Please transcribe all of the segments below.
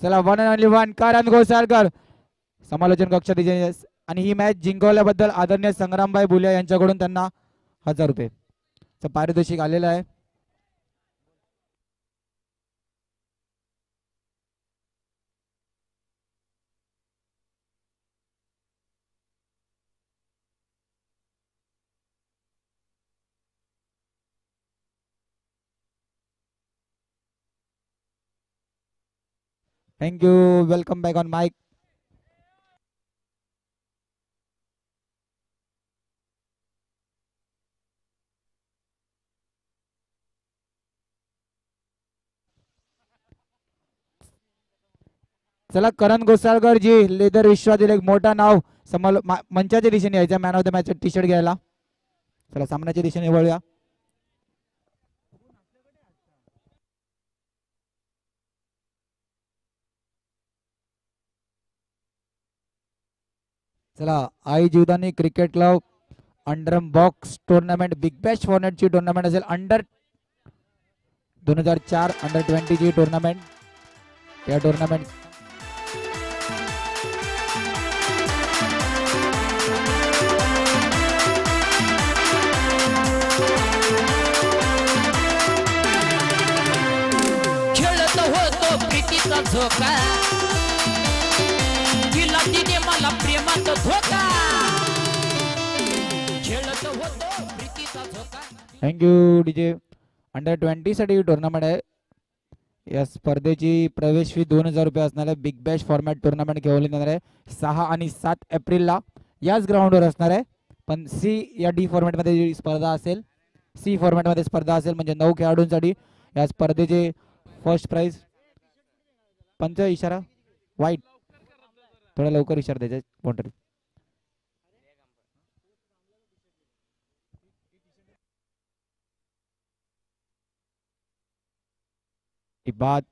चला one and only one करण घोसाळकर समालोचन कक्ष आणि ही मॅच जिंकवल्याबद्दल आदरणीय संग्रामभाई बुले यांच्याकडून त्यांना 1000 रुपये पारितोषिक आलेलं आहे. Thank you. Welcome back on mic. चला करण घोसाळकर जी लेदर विश्वातील एक मोठा नाव मंचाच्या दिशेने यायचा man of the match T shirt घ्यायला. चला सामन्याच्या दिशेने वळूया. चला Aai Jivdani cricket club under box tournament big bash फॉर्मॅटची टुर्नामेंट असेल. अंडर 2004 अंडर 20 ची टुर्नामेंट. या टुर्नामेंट खेळत होतो प्रीतीचा झोका तिला तिने मला प्रेमात धोका खेळत होतो प्रीतीचा झोका. Thank you DJ. अंडर 20 साठी टुर्नामेंट आहे. या स्पर्धेची प्रवेश फी 2000 रुपये असणार आहे. बिग बॅश फॉर्मॅट टुर्नामेंट खेळवली जाणार आहे 6 आणि 7 एप्रिलला याच ग्राउंडवर असणार आहे. पण सी या डी फॉर्मॅटमध्ये स्पर्धा असेल. सी फॉर्मॅटमध्ये स्पर्धा असेल म्हणजे 9 खेळाडूंसाठी या स्पर्धेचे फर्स्ट प्राइज. पंच इशारा वाईट थोडा लवकर इशारा द्यायचा कोणतरी. बाद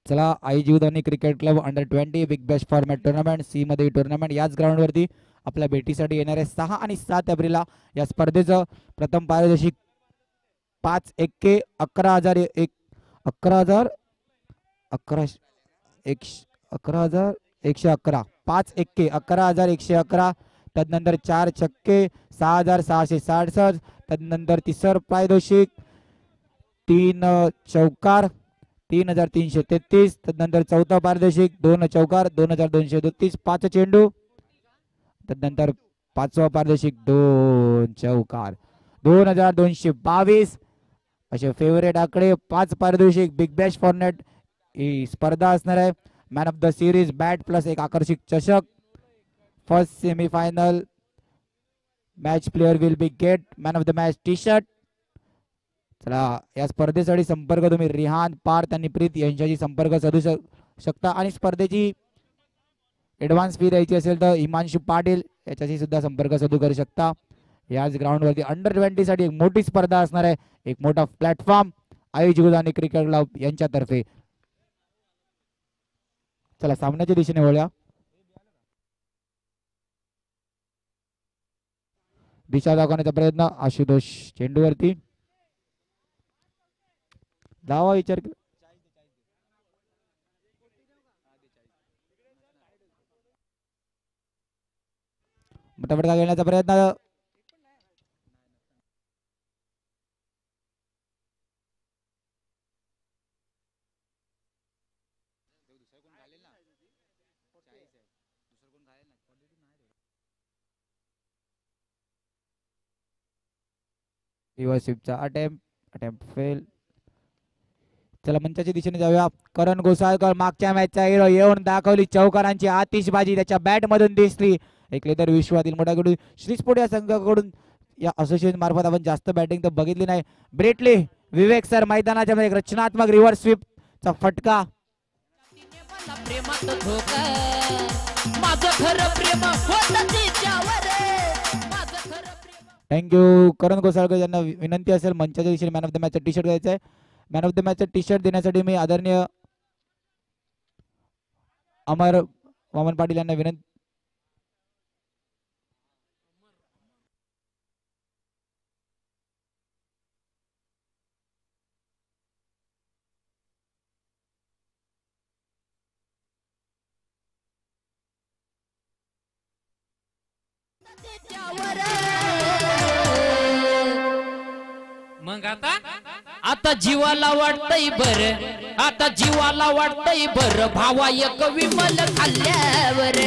चला Aai Jivdani cricket club under 20 big bash format tournament सी मध्ये टुर्नामेंट याच ग्राउंडवरती आपल्या भेटीसाठी येणार आहे 6 आणि 7 एप्रिलला. या स्पर्धेचं प्रथम पारितोषिक 5 एक्के 11,000 11,000 11,111 5 एक्के 11,111. तदनंतर 4 छक्के 6,667. तदनंतर तिसरं पारितोषिक 3 चौकार 3,333. तदनंतर चौथा पारितोषिक 2 चौकार 2,232. 5 चेंडू. तदनंतर 5वा पारितोषिक 2 चौकार 2,222. असे फेवरेट आकडे. 5 पारितोषिक बिग बॅश फॉर्मॅट ही स्पर्धा असणार आहे. Man of the series bat plus एक आकर्षक चषक. First semifinal match player will be get man of the match T shirt. चला या स्पर्धेसाठी संपर्क तुम्ही रिहान पार्थ आणि प्रीत यांच्याशी संपर्क साधू शकता. आणि स्पर्धेची ऍडव्हान्स फी द्यायची असेल तर हिमांशू पाटील याच्याशी सुद्धा संपर्क साधू करू शकता. याच ग्राउंडवरती अंडर 20 साठी एक मोठी स्पर्धा असणार आहे. एक मोठा प्लॅटफॉर्म आई जीवदानी क्रिकेट क्लब यांच्यातर्फे. चला सामन्याच्या दिशेने वळूया. दिशा दाखवण्याचा प्रयत्न आशुतोष चेंडूवरती धावा विचार फटका घेण्याचा प्रयत्न. Attempt fail. चला मंचाच्या दिशेने जाऊया. करण घोसाळकर मागच्या मॅचचा हिरो येऊन दाखवली चौकारांची आतिषबाजी त्याच्या बॅट मधून दिसली. एक लेदर विश्वातील मोठ्याकडून श्री स्पोर्ट या संघाकडून या असोसिएशन मार्फत आपण जास्त बॅटिंग तर बघितली नाही. ब्रेटली विवेक सर मैदानाच्या मध्ये रचनात्मक रिव्हर्स स्वीप चा फटका. थँक्यू. करण घोसाळकर यांना विनंती असेल मंचाच्या दिशेने मॅन ऑफ द मॅचचा टी शर्ट घ्यायचा आहे. मॅन ऑफ द मॅचचा टी शर्ट देण्यासाठी मी आदरणीय अमर वामन पाटील यांना विनंती. मग आता जीवाला वाटतंय बर, आता जीवाला वाटतंय बर भावा एक विमल खाल्ल्यावर,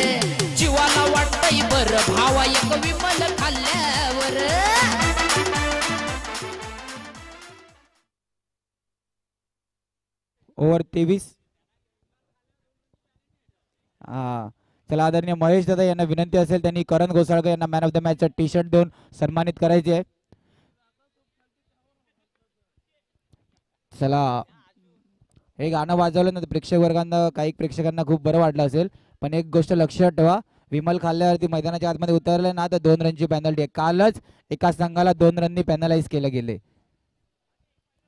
जीवाला वाटतंय बर भावा एक विमल खाल्ल्यावर. ओव्हर 23. हा चला आदरणीय महेश दादा यांना विनंती असेल त्यांनी करण घोसाळकर यांना मॅन ऑफ द मॅचचा टी शर्ट देऊन सन्मानित करायचे आहे. चला हे गाणं वाजवलं ना प्रेक्षक वर्गांना काही प्रेक्षकांना खूप बरं वाटलं असेल, पण एक गोष्ट लक्षात ठेवा, विमल खाल्ल्यावरती मैदानाच्या आतमध्ये उतरले ना तर 2 रनची पेनल्टी आहे. कालच एका संघाला 2 रननी पेनलाइज केले गेले.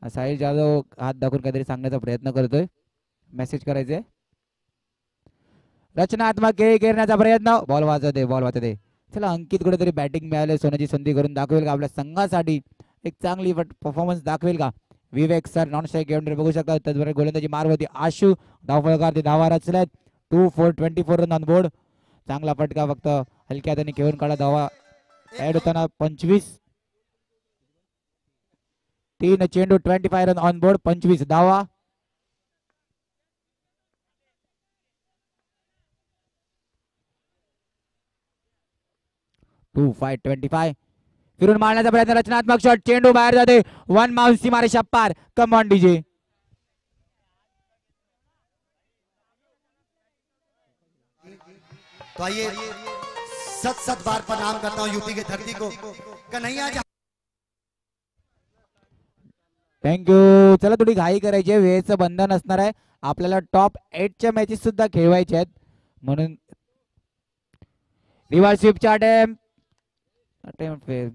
साहिल जाधव हात दाखवून काहीतरी सांगण्याचा प्रयत्न करतोय, मेसेज करायचे. रचनात्मक खेळ खेळण्याचा प्रयत्न, बॉल वाजवते बॉल वाजवते. चला अंकित कुठेतरी बॅटिंग मिळाले, सोन्याची संधी करून दाखवेल का आपल्या संघासाठी, एक चांगली परफॉर्मन्स दाखवेल का. विवेक सर नॉन स्ट्राईक घेऊन बघू शकता. त्याचबरोबर गोलंदाजी मारवती आशू धावफलकार ते धावा रचल्यात. 2 4 24 रन ऑन बोर्ड. चांगला फटका फक्त हलक्या हाताने घेऊन काढा. धावा ऍड होताना 25. 3 चेंडू 25 रन ऑन बोर्ड. 25 धावा. टू 5 25. फिरून मारण्याचा प्रयत्न, रचनात्मक शॉट, चेंडू बाहेर जाते. 1 माउंसी मारे शप्पार. Come on DJ. तो आइए सत बार प्रणाम करता हूं यूपी की धरती को. कन्हैया. थँक्यू. चला थोडी घाई करायची आहे, वेळेचं बंधन असणार आहे आपल्याला. टॉप 8च्या मॅचेस सुद्धा खेळवायच्या आहेत म्हणून रिव्हर्सिपच्या अटेम्प्ट फेल.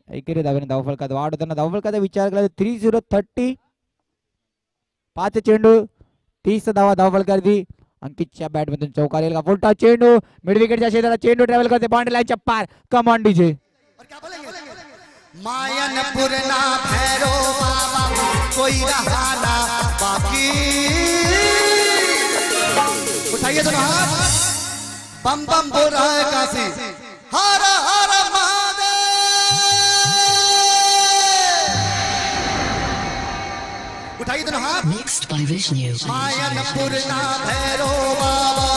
एकेरी धावेने धावफलकात वाढ होताना धावफलकाचा विचार केला 30-30. 5 चेंडू 30 धावा धावफलकावरती. अंकितच्या बॅटमधून चौकार येईल का. फुलटा चेंडू मिड विकेटच्या क्षेत्राला, चेंडू ट्रॅव्हल करते बाउंड्री लाईनच्या पार. Come on DJ. मायनपुर ना भैरो बाबा कोई रहा ना बाकी. उठाइए दोनों हाथ, बम बम बोल रहा है काशी. हर हर महादेव. उठाइए दोनों हाथ. Mixed by Vishnu. मायनपुर ना भैरो बाबा.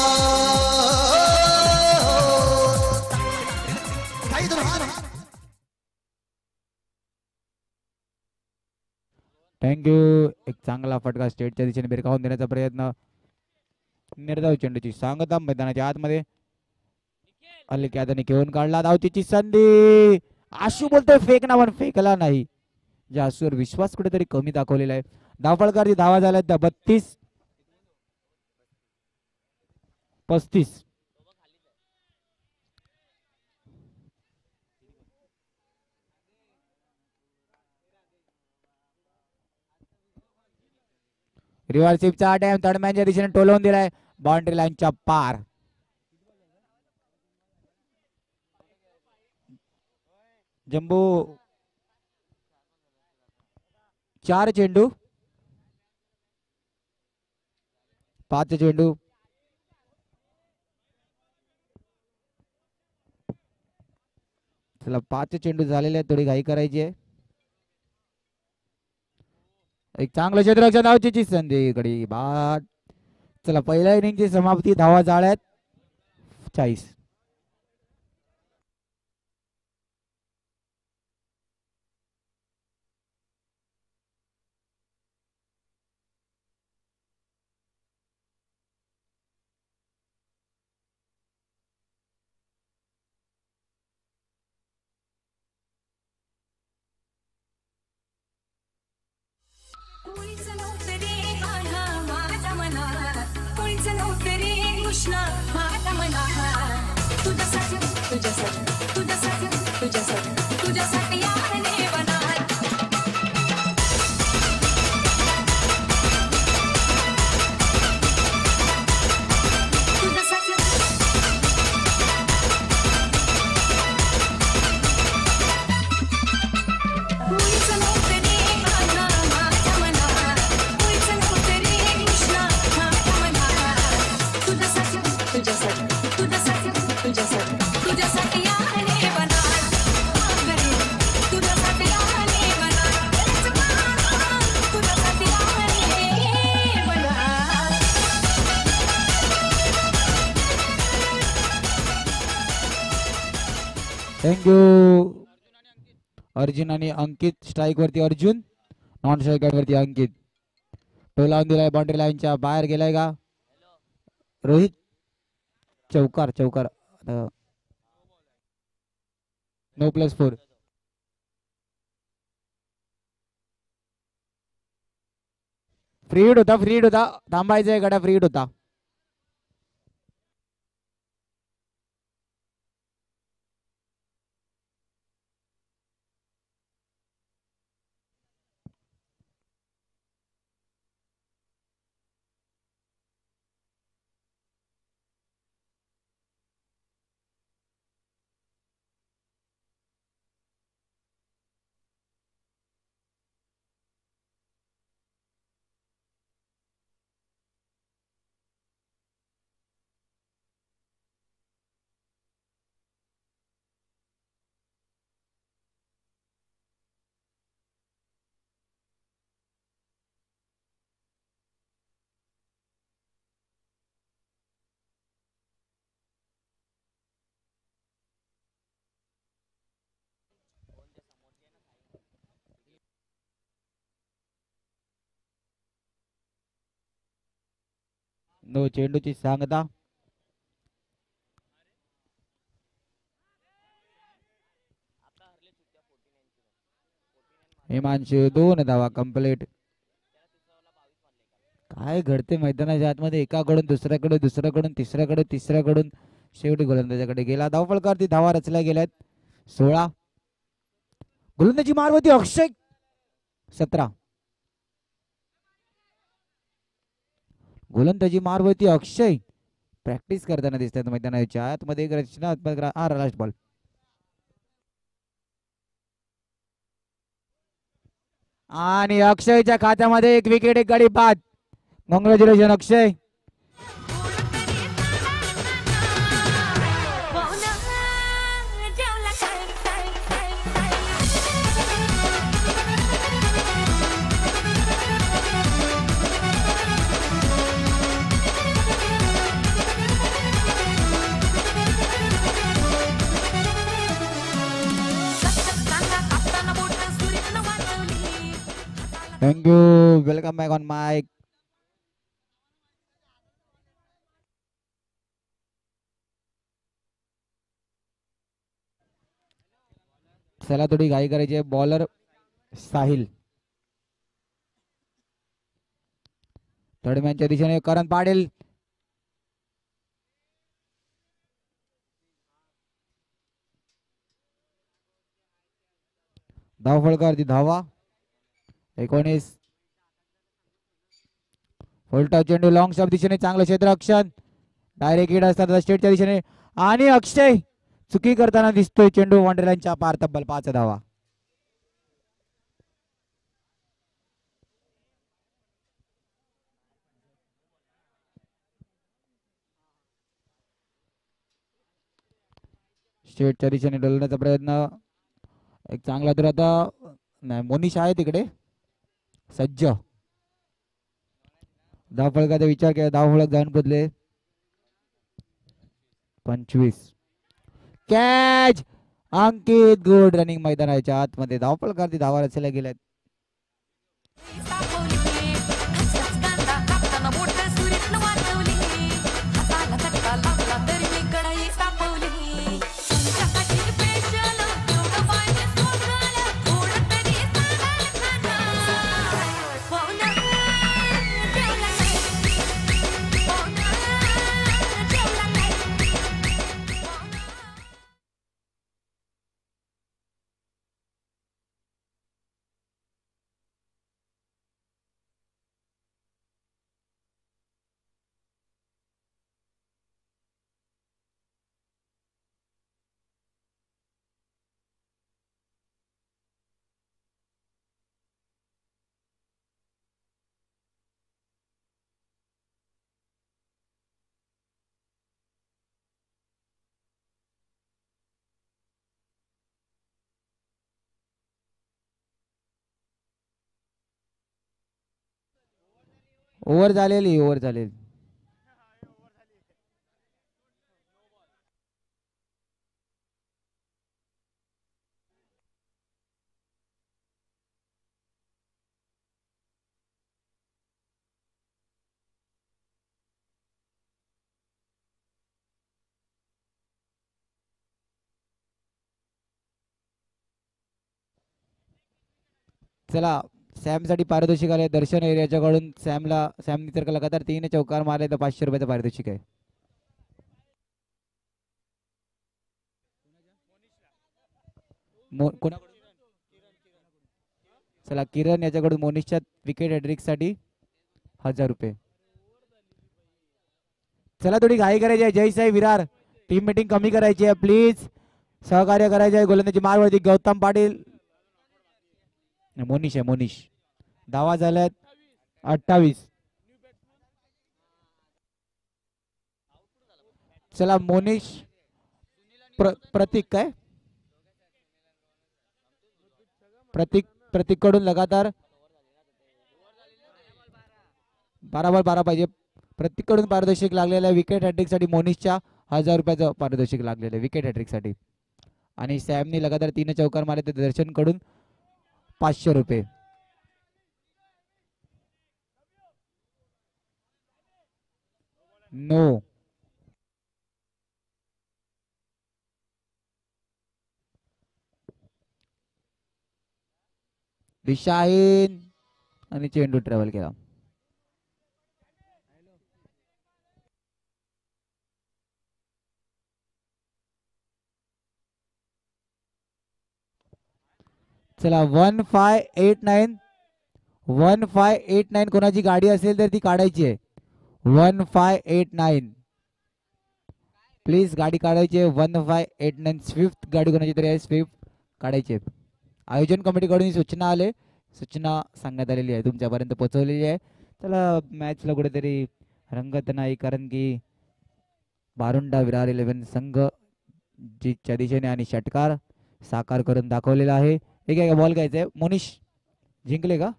उठाइए दोनों हाथ. थँक्यू. एक चांगला फटका स्टेटच्या दिशेने भिरकावून देण्याचा प्रयत्न. निर्धाव चेंडूची सांगता मैदानाच्या आतमध्ये हलक्या हाताने घेऊन काढला. धावतीची संधी. आशू बोलतोय फेक ना, पण फेकला नाही. ज्या आशूवर विश्वास कुठेतरी कमी दाखवलेला आहे. धावफलकाची धावा झाल्या त्या 32 35. रिव्हर्सिपचा अटॅम्प्ट तडम्यांच्या दिशेने टोलवून दिलाय बाउंड्री लाईनच्या पार. जम्बो 4 चेंडू 5 चेंडू. चला 5 चेंडू झालेले आहेत, थोडी घाई करायची आहे. एक चांगलं क्षेत्ररक्षण धावची संधी कडे बाद. चला पहिल्या इनिंगची समाप्ती. धावा जाळ्यात 40. तुझ्यासाठी तुझ्यासाठी तुझ्यासाठी तुझ्यासाठी थँक्यू. अर्जुन आणि अंकित स्ट्राईक वरती अर्जुन, नॉन स्ट्राईक वरती अंकित. तो लावून दिलाय बाउंड्री लाईनच्या बाहेर गेलाय का रोहित. चौकार चौकार. नो +4. फ्री हिट होता, फ्री हिट होता, थांबायचंय गडा, फ्री हिट होता. नो चेंडूची सांगता. हिमांशू 2 धावा कंप्लीट. काय घडते मैदानाच्या आतमध्ये, एकाकडून दुसऱ्याकडे, दुसऱ्याकडून तिसऱ्याकडे, तिसऱ्याकडून शेवटी गोलंदाजाकडे गेला. धावफलकावरती धावा रचल्या गेल्यात 16. गोलंदाजी मारवती अक्षय 17. गोलंदाजी मारवती अक्षय प्रॅक्टिस करताना दिसतात मैदानाच्या आतमध्ये. एक रचनात्मक लास्ट बॉल. आणि अक्षयच्या खात्यामध्ये 1 विकेट, 1 गडी बाद. Congratulation Akshay. Thank you. Welcome back on mic. चला थोडी घाई करायची आहे. बॉलर साहिल. थर्डमॅनच्या दिशेने करण पाटील. धावफलकावरती धावा 19. फुलटा चेंडू लॉंग स्टॉप दिशेने, चांगलं क्षेत्ररक्षण. डायरेक्ट हिट असतात स्टेटच्या दिशेने. आणि अक्षय चुकी करताना दिसतोय. चेंडू बाउंड्री लाईनच्या पार. तब्बल 5 धावा. स्टेटच्या दिशेने ढकलण्याचा प्रयत्न. एक चांगला तर आता नाही, मोनिश आहे तिकडे सज्ज. धावफलकाचा विचार केला, धावफलक जाऊन बदले 25. कॅच. अंकित गुड रनिंग मैदानाच्या आतमध्ये. धावफलकावरती धावा रचल्या गेल्यात. ओव्हर झालेली, ओव्हर झालेली. चला सॅम साठी पारितोषिक आले दर्शन एरियाच्याकडून सॅमनी जर का लगातार 3 चौकार मारले तर 500 रुपयाचं पारितोषिक आहे. चला किरण याच्याकडून मोनिशच्या विकेट हॅट्रिक साठी 1000 रुपये. चला थोडी घाई करायची आहे. जय साई विरार टीम मीटिंग कमी करायची आहे प्लीज. सहकार्य करायचे आहे. गोलंदाजी मारवरती गौतम पाटील मोनिश आहे मोनिश. धावा झाल्यात 28. चला मोनिश प्रतीक काय प्रतीक कडून लगातार 12 पाहिजे. प्रत्येक कडून पारितोषिक लागलेल्या विकेट हॅट्रिक साठी मोनिशच्या 1000 रुपयाचं पारितोषिक लागलेलं आहे विकेट हॅट्रिक साठी. आणि सॅमने लगातार 3 चौकार मारले तर दर्शन कडून 500 रुपये. नो दिशाहीन आणि चेंडू ट्रॅव्हल केला. चला 1589 कोणाची गाडी असेल तर ती काढायची आहे. 1589 प्लीज गाडी काढायची आहे. 1589 स्विफ्ट गाडी कोणाची तरी आहे स्विफ्ट काढायची आहे. आयोजन कमिटीकडून सूचना आले सूचना सांगण्यात आलेली आहे तुमच्यापर्यंत पोहोचवलेली आहे. त्याला मॅचला कुठेतरी रंगत नाही कारण की बारुंडा विरार 11 संघ जीतच्या दिशेने आणि षटकार साकार करून दाखवलेला आहे. एक बॉल घ्यायचंय. मोनिश जिंकले का.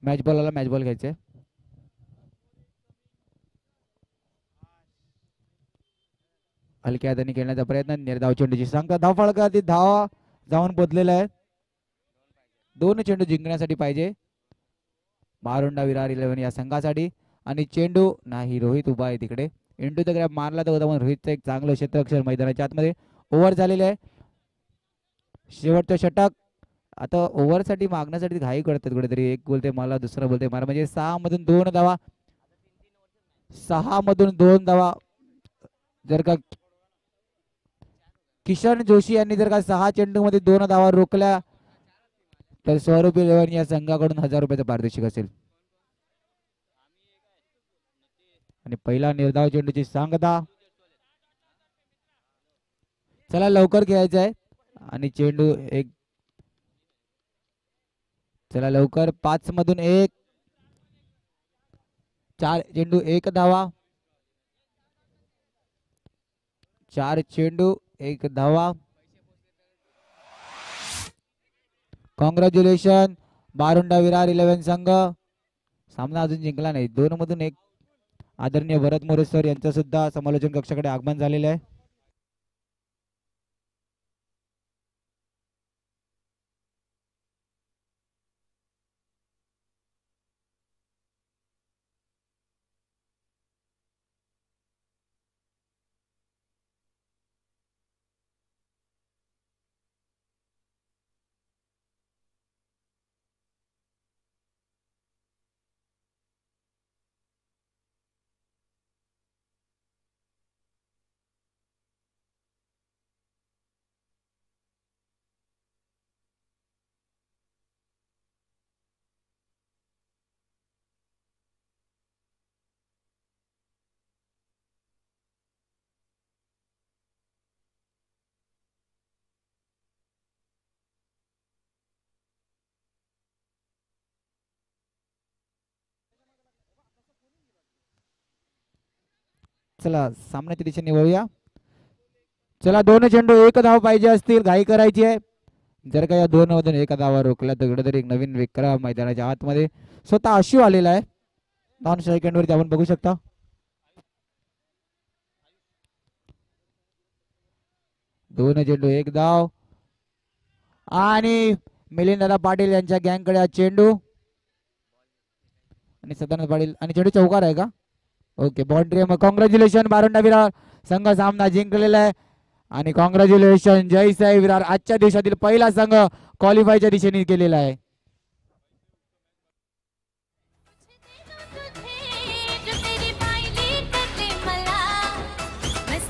मॅच बॉल घ्यायचंय. हलक्या हाताने खेळण्याचा प्रयत्न निर्धाव चेंडूची सांगता धाव फळकावरती धावा जाऊन पोचलेला आहे. 2 चेंडू जिंकण्यासाठी पाहिजे बारुंडा विरार 11 या संघासाठी. आणि चेंडू नाही रोहित उभा आहे तिकडे. इंटू द ग्रॅब मारला तर होता पण रोहितचं एक चांगलं क्षेत्ररक्षण मैदानाच्या आतमध्ये. ओव्हर झालेले आहे. शेवटचं षटक. आता ओव्हर साठी मागण्यासाठी घाई करतात कुठेतरी. एक बोलते मला दुसरा बोलते मला म्हणजे 6 मधून 2 धावा. 6 मधून 2 धावा जर का किशन जोशी यांनी जर का 6 चेंडू मध्ये 2 धावा रोखल्या तर स्वरूप 11 या संघाकडून 1000 रुपयाचं पारितोषिक असेल. आणि पहिला निर्धाव चेंडूची सांगता. चला लवकर खेळायचं आहे आणि चेंडू एक. चला लवकर 5 मधून 1. 4 चेंडू 1 धावा. 4 चेंडू 1 धावा. कॉंग्रॅच्युलेशन बारुंडा विरार 11 संघ. सामना अजून जिंकला नाही. 2 मधून 1. आदरणीय भरत मोरे सर यांचं सुद्धा समालोचन कक्षाकडे आगमन झालेलं आहे. चला सामन्याच्या दिशेने वळूया. चला 2 चेंडू 1 धाव पाहिजे असतील घाई करायची आहे. जर का या 2 मधून 1 धावा रोखला तर कुठेतरी एक नवीन विक्रम मैदानाच्या आतमध्ये स्वतः अश्रू आलेला आहे. 2 सेकंड वरती आपण बघू शकता. दोन चेंडू 1 धाव आणि मिलिंददादा पाटील यांच्या गँगकडे हा चेंडू आणि सदानंद पाटील आणि चेंडू चौकार आहे का ओके बाउंड्री मग कॉंग्रॅच्युलेशन बारोंडा विरार संघ सामना जिंकलेला आहे आणि कॉंग्रॅच्युलेशन जय साई विरार आजच्या दिवसातील पहिला संघ क्वालिफायच्या दिशेने गेलेला आहे